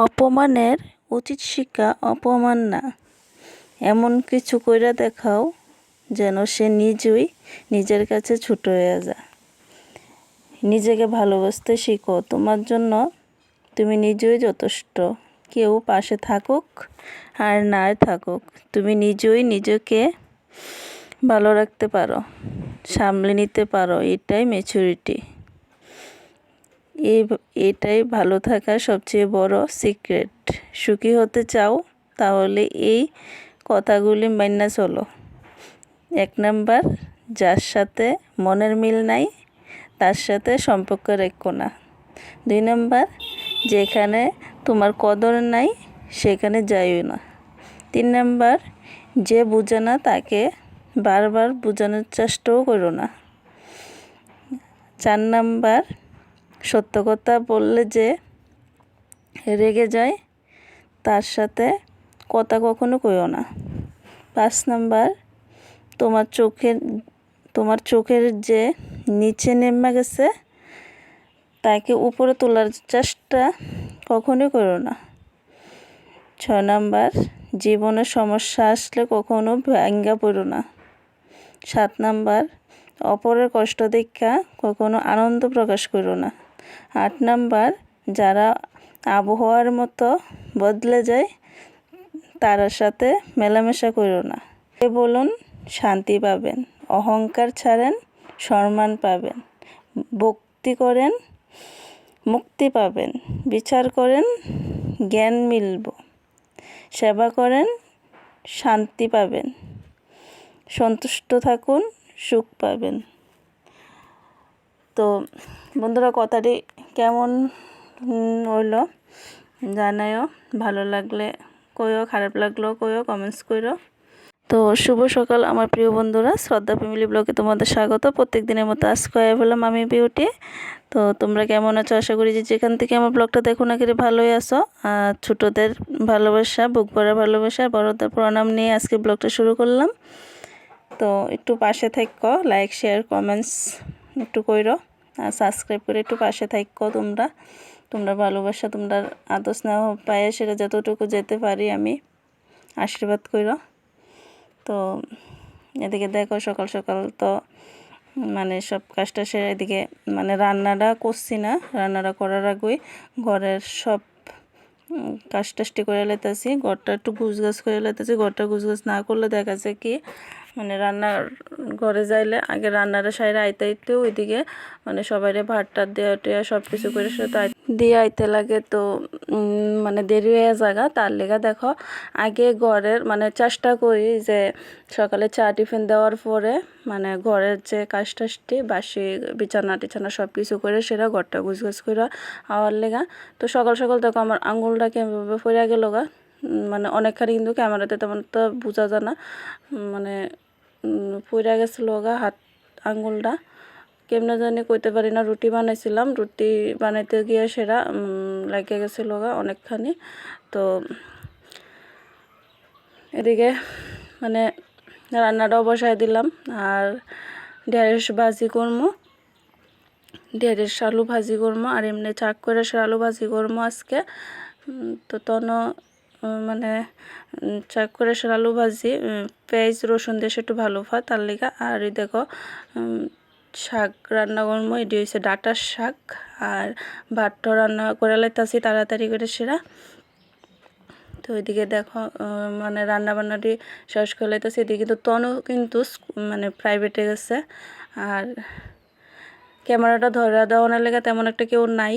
অপমানের উচিত শিক্ষা অপমান না, এমন কিছু কইরা দেখাও যেন সে নিজেই নিজের কাছে ছোট হয়ে যায়। নিজেকে ভালোবাসতে শিখো, তোমার জন্য তুমি নিজেই যথেষ্ট। কেউ পাশে থাকুক আর না থাকুক, তুমি নিজেই নিজেকে ভালো রাখতে পারো, সামলে নিতে পারো, এটাই ম্যাচুরিটি। এটাই ভালো থাকার সবচেয়ে বড় সিক্রেট। সুখী হতে চাও তাহলে এই কথাগুলি মাইনা চলো। 1 নাম্বার, যার সাথে মনের মিল নাই তার সাথে সম্পর্ক রেখো না। 2 নাম্বার, যেখানে তোমার কদর নাই সেখানে যাইও না। 3 নাম্বার, যে বুঝে না তাকে বারবার বোঝানোর চেষ্টাও করো না। 4 নাম্বার, সত্য কথা বললে যে রেগে যায় তার সাথে কথা কখনো কইও না। 5 নাম্বার, তোমার চোখের যে নিচে নেমে গেছে তাকে উপরে তোলার চেষ্টা কখনোই করো না। 6 নাম্বার, জীবনে সমস্যা আসলে কখনো ভাঙ্গা পড়ো না। 7 নাম্বার, অপরের কষ্ট দেখা কখনো আনন্দ প্রকাশ করো না। 8 নাম্বার, যারা আবহাওয়ার মতো বদলে যায় তার সাথে মেলামেশা করো না। বলুন, শান্তি পাবেন, অহংকার ছাড়েন, সম্মান পাবেন, ভক্তি করেন, মুক্তি পাবেন, বিচার করেন, জ্ঞান মিলব, সেবা করেন, শান্তি পাবেন, সন্তুষ্ট থাকুন, সুখ পাবেন। তো বন্ধুরা, কথাটি কেমন হইলো জানাইও, ভালো লাগলে কইও, খারাপ লাগলেও কইও, কমেন্টস করো। তো শুভ সকাল আমার প্রিয় বন্ধুরা, শ্রদ্ধা ফ্যামিলি ব্লগে তোমাদের স্বাগত। প্রত্যেক দিনের মতো আজকে হলাম আমি বিউটি। তো তোমরা কেমন আছো? আশা করি যে যেখান থেকে আমার ব্লগটা দেখো না করে ভালোই আছো। ছোটদের ভালোবাসা, বুক ভরা ভালোবাসা, বড়দের প্রণাম নিয়ে আজকে ব্লগটা শুরু করলাম। তো একটু পাশে থাকো, লাইক শেয়ার কমেন্টস একটু কইরো, আর সাবস্ক্রাইব করে একটু পাশে থাকো। তোমরা ভালোবাসা, তোমরা আদর স্নেহ পায়ে সেটা যতটুকু যেতে পারি আমি আশীর্বাদ কইরো। তো এদিকে দেখো সকাল সকাল তো মানে সব কাজটা সেরে এদিকে মানে রান্নাটা করছি না, রান্নাটা করার আগেই ঘরের সব কাজ টাজটি করে লেতেছি, ঘরটা একটু গুছগাছ করে লেতেছি। ঘরটা গুছগাছ না করলে দেখা যায় কি মানে রান্নার ঘরে যাইলে আগে রান্নাটা সাইরে আইতেও ওইদিকে মানে সবাইরে ভাত টাত দেওয়া টেয়া সব কিছু করে সেটা দিয়ে আইতে লাগে। তো মানে দেরি হয়ে জায়গা, তার লেগে দেখো আগে ঘরের মানে চেষ্টা করি যে সকালে চা টিফিন দেওয়ার পরে মানে ঘরের যে কাজ টাজটি বাসি বিছানা টিছানা সব কিছু করে সেটা ঘরটা গুছগাছ করে হওয়ার লেগা। তো সকাল সকাল দেখো আমার আঙুলটা কেমন পড়ে গেল গা, মানে অনেকখানি কিন্তু ক্যামেরাতে তেমন তো বোঝা যায় না, মানে পড়ে গেছিলো গা হাত আঙুলটা কেমনে জানি কইতে পারি না। রুটি বানাইছিলাম, রুটি বানাইতে গিয়ে সেটা লাগিয়ে গেছিলো গা অনেকখানি। তো এদিকে মানে রান্নাটাও বসাই দিলাম, আর ঢেঁড়স ভাজি করবো, ঢেঁড়স আলু ভাজি করবো, আর এমনি চাক করে সে আলু ভাজি করবো আজকে। তো মানে চাক করে সে আলু ভাজি পেঁয়াজ রসুন দিয়ে একটু ভালো হয় তার লেগে। আর এই দেখো শাক রান্না করবো, এটি হচ্ছে ডাঁটার শাক। আর ভাতটা রান্না করে লাইতেছি তাড়াতাড়ি করে সেরা। তো ওইদিকে দেখো মানে রান্না বান্নাটি শেষ করে লাইতেছি। এদিকে তো তনু কিন্তু মানে প্রাইভেটে গেছে, আর ক্যামেরাটা ধরা দেওয়ানোর লেগে তেমন একটা কেউ নাই,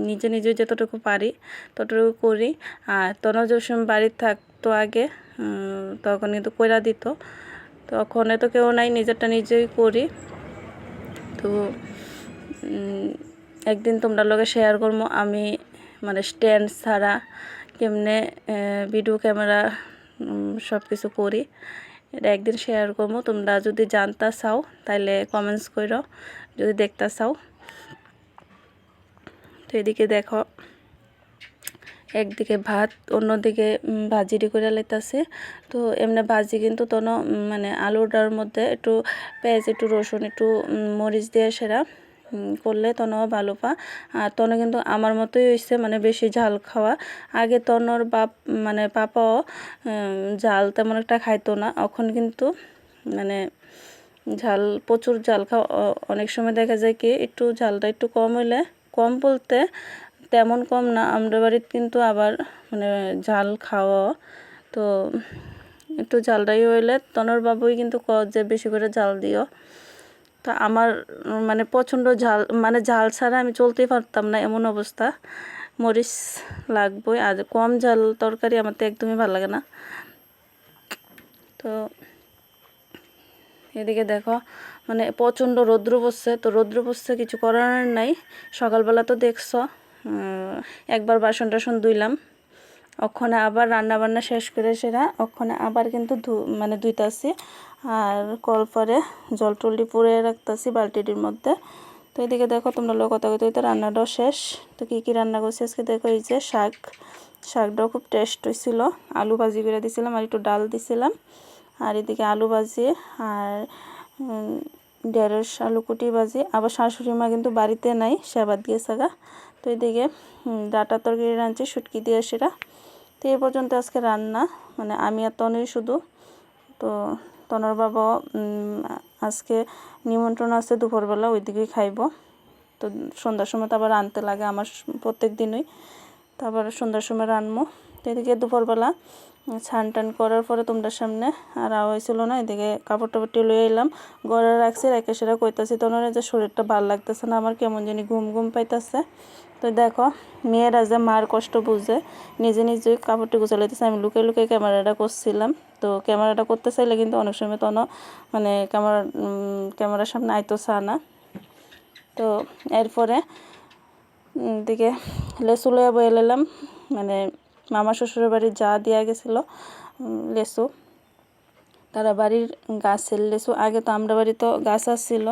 নিজে নিজে যতটুকু পারি ততটুকু করি। আর তনু যখন বাড়ির থাকতো আগে তখন কিন্তু কইরা দিত, তখন তো কেউ নাই, নিজেরটা নিজেই করি। তো একদিন তোমরা লগে শেয়ার করবো আমি মানে স্ট্যান্ড ছাড়া কেমনে ভিডিও ক্যামেরা সব কিছু করি, এটা একদিন শেয়ার করবো। তোমরা যদি জানতে চাও তাহলে কমেন্টস করো, যদি দেখতে চাও। তো এদিকে দেখো একদিকে ভাত, অন্যদিকে ভাজিটি করে লাইতেছে। তো এমনি ভাজি কিন্তু মানে আলুটার মধ্যে একটু পেঁয়াজ, একটু রসুন, একটু মরিচ দিয়ে সেরা করলে তনও ভালো পা। আর তনু কিন্তু আমার মতোই হয়েছে, মানে বেশি ঝাল খাওয়া। আগে তনর বাপ মানে পাপাও ঝাল তেমন একটা খাইতো না, এখন কিন্তু মানে ঝাল প্রচুর ঝাল খাওয়া। অনেক সময় দেখা যায় কি একটু ঝালটা একটু কম হইলে, কম বলতে তেমন কম না, আমরা বাড়িতে কিন্তু আবার মানে ঝাল খাওয়া, তো একটু ঝালটাই হইলে তনর বাবুই কিন্তু যে বেশি করে ঝাল দিও। তো আমার মানে প্রচণ্ড ঝাল, মানে ঝাল ছাড়া আমি চলতেই পারতাম না, এমন অবস্থা। মরিচ লাগবই, আর কম ঝাল তরকারি আমার তো একদমই ভালো লাগে না। তো এদিকে দেখো মানে প্রচণ্ড রৌদ্র পড়ছে, তো রৌদ্র পড়ছে কিছু করার নাই। সকালবেলা তো দেখছো একবার বাসন টাসন ধুইলাম, ওখানে আবার রান্না বান্না শেষ করে সেরা ওখানে আবার কিন্তু মানে ধুইতাছি, আর কল পরে জল টলটি পুড়ে রাখতেছি বালতিটির মধ্যে। তো এদিকে দেখো তোমরা লোক কথা কইতে হইতে রান্নাটাও শেষ। তো কী রান্না করছি আজকে দেখো, এই যে শাকটাও খুব টেস্ট হয়েছিল। আলু ভাজি করে দিছিলাম আর একটু ডাল দিছিলাম, আর এদিকে আলু ভাজি আর ঢেঁড়স আলু কুটি ভাজি। আবার শাশুড়ি মা কিন্তু বাড়িতে নাই, সেবাদ গিয়েছে গা। তো এদিকে ডাটা তরকারি রাঁধছি শুটকি দিয়ে সেটা। তো এই পর্যন্ত আজকে রান্না, মানে আমি আর তনই শুধু। তো তনর বাবা আজকে নিমন্ত্রণ আছে দুপুরবেলা, ওইদিকেই খাইব। তো সন্ধ্যার সময় তো আবার আনতে লাগে আমার প্রত্যেক দিনই, তারপর সন্ধ্যার সময় রানবো। তো এদিকে দুপুরবেলা ছান টান করার পরে তোমরা সামনে আর হয়েছিল না, এদিকে কাপড় টাপড়টি লয়ে এলাম, ঘরে রাখছি, রেখে সেটা কইতাছি তনরে যে শরীরটা ভালো লাগতেছে না আমার, কেমন জানি ঘুম ঘুম পাইতেছে। তো দেখো মেয়েরা যে মার কষ্ট বুঝে নিজে নিজে কাপড়টি গুছা লাইতেছে, আমি লুকিয়ে লুকিয়ে ক্যামেরাটা করছিলাম। তো ক্যামেরাটা করতে চাইলে কিন্তু অনেক সময় তখন মানে ক্যামেরার সামনে আইতো চা না। তো এরপরে দিকে লেসু লয়ে বয়ে এলাম, মানে মামা শ্বশুরের বাড়ি যা দিয়া গেছিলো লেসু, তারা বাড়ির গাছের লেসু। আগে তো আমরা বাড়িতে গাছ আসছিল,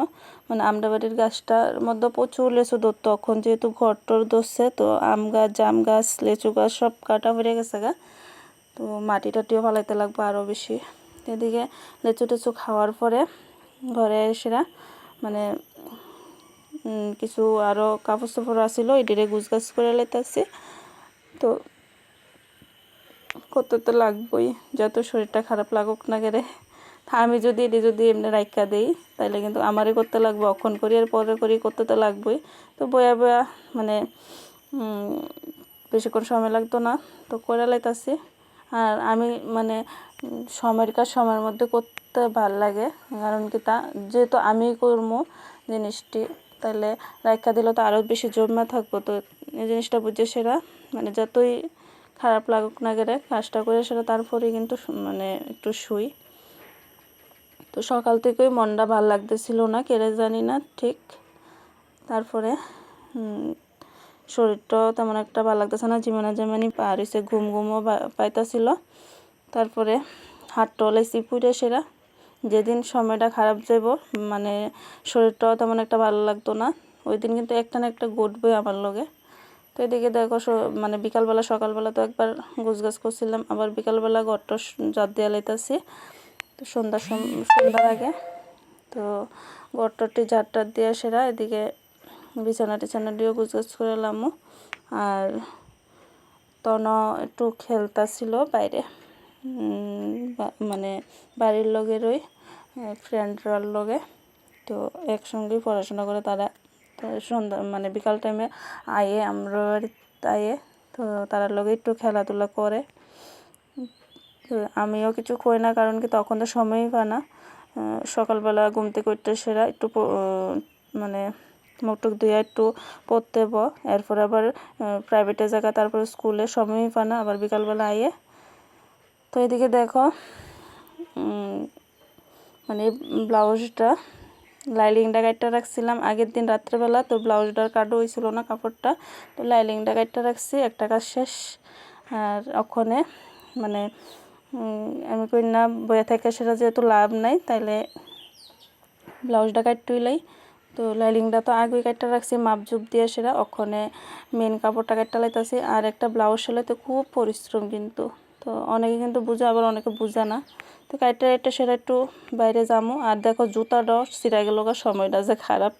মানে আমরা বাড়ির গাছটার মধ্যে প্রচুর লেসু ধরতো, এখন যেহেতু ঘর টর ধরছে তো আম গাছ জাম গাছ লেচু গাছ সব কাটা পড়ে গেছে গা। তো মাটি টাটিও ফালাইতে লাগবে আরও বেশি। এদিকে লেচু টেচু খাওয়ার পরে ঘরে এসেরা মানে কিছু আরও কাপড় চাপড় আসছিল, এটিরে গুছ গাছ করে লাইতেছি। তো করতে তো লাগবই, যত শরীরটা খারাপ লাগুক না গেলে। আমি যদি এমনি রাইখা দিই তাহলে কিন্তু আমারই করতে লাগবে, অক্ষণ করি আর পরে করি, করতে তো লাগবেই। তো বয়া বয়া মানে বেশিক্ষণ সময় লাগতো না, তো করে লাইতাছি। আর আমি মানে সময়ের কাজ সময়ের মধ্যে করতে ভাল লাগে, কারণ কি তা যেহেতু আমি করবো জিনিসটি, তাহলে রাইখা দিলে তো আরও বেশি জমা থাকবো। তো এই জিনিসটা বুঝে সেরা মানে যতই খারাপ লাগুক না গেলে কাজটা করে সেটা তারপরেই কিন্তু মানে একটু শুই। তো সকাল থেকেই মনটা ভালো লাগতেছিল না, কেড়ে জানি না ঠিক। তারপরে শরীরটাও তেমন একটা ভালো লাগতেছে না, যেমনি পার হয়েছে, ঘুম ঘুমও পাইতেছিল। তারপরে হাতটা লাইছি পুড়ে সেরা, যেদিন সময়টা খারাপ যাব মানে শরীরটাও তেমন একটা ভালো লাগতো না, ওই দিন কিন্তু একটা না একটা ঘটবে আমার লগে। তো এদিকে দেখো মানে বিকালবেলা সকালবেলা তো একবার গোছগাছ করছিলাম, আবার বিকালবেলা ঘরটা জাত দিয়ে লাইতাছি। তো সন্ধ্যার আগে তো ঘরটরটি ঝাড় টার দিয়ে সেরা, এদিকে বিছানা টিছানা দিয়েও গুছগাছ করে এলাম। আর তন একটু খেলতাছিল বাইরে, মানে বাড়ির লগেরই ফ্রেন্ডরার লগে। তো একসঙ্গেই পড়াশোনা করে তারা, সন্ধ্যা মানে বিকাল টাইমে আয়ে আমরা বাড়িতে আয়ে, তো তারার লগে একটু খেলাধুলা করে। তো আমিও কিছু করি না, কারণ কি তখন তো সময়ই পায় না। সকালবেলা ঘুম থেকে উঠতে সেরা একটু মানে মুখ টুক ধুয়ে একটু পড়তে এরপর আবার প্রাইভেটের জায়গা, তারপরে স্কুলে সময়ই পায় না, আবার বিকালবেলা আইয়ে। তো এদিকে দেখো মানে ব্লাউজটা লাইলিংটা কাটটা রাখছিলাম আগের দিন রাত্রেবেলা, তো ব্লাউজটার কাটও হয়েছিল না কাপড়টা, তো লাইলিংটা কাটটা রাখছি, একটা কাজ শেষ। আর ওখানে মানে আমি কই না বইয়া থেকে সেটা যেহেতু লাভ নাই, তাইলে ব্লাউজটা কাটতেইলাই। তো লাইলিংটা তো আগে কাটটা রাখছি মাপ জুপ দিয়ে সেটা, ওখানে মেন কাপড়টা কাটটা লাইতাছি। আর একটা ব্লাউজ সেলাইতে খুব পরিশ্রম কিন্তু, তো অনেকে কিন্তু বুঝে আবার অনেকে বুঝে না। তো কাটটা সেটা একটু বাইরে যামো। আর দেখো জুতাটাও ছিঁড়া গেল, সময়টা যে খারাপ।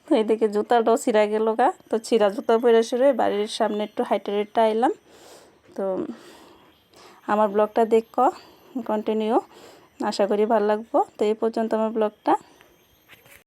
তো এদিকে জুতাটাও ছিঁড়া গেল গা, তো ছিঁড়া জুতা পরে সরে বাড়ির সামনে একটু হাইটে হেঁটে আইলাম। তো আমার ব্লগটা দেখো কন্টিনিউ, আশা করি ভালো লাগবো। তো এই পর্যন্ত আমার ব্লগটা।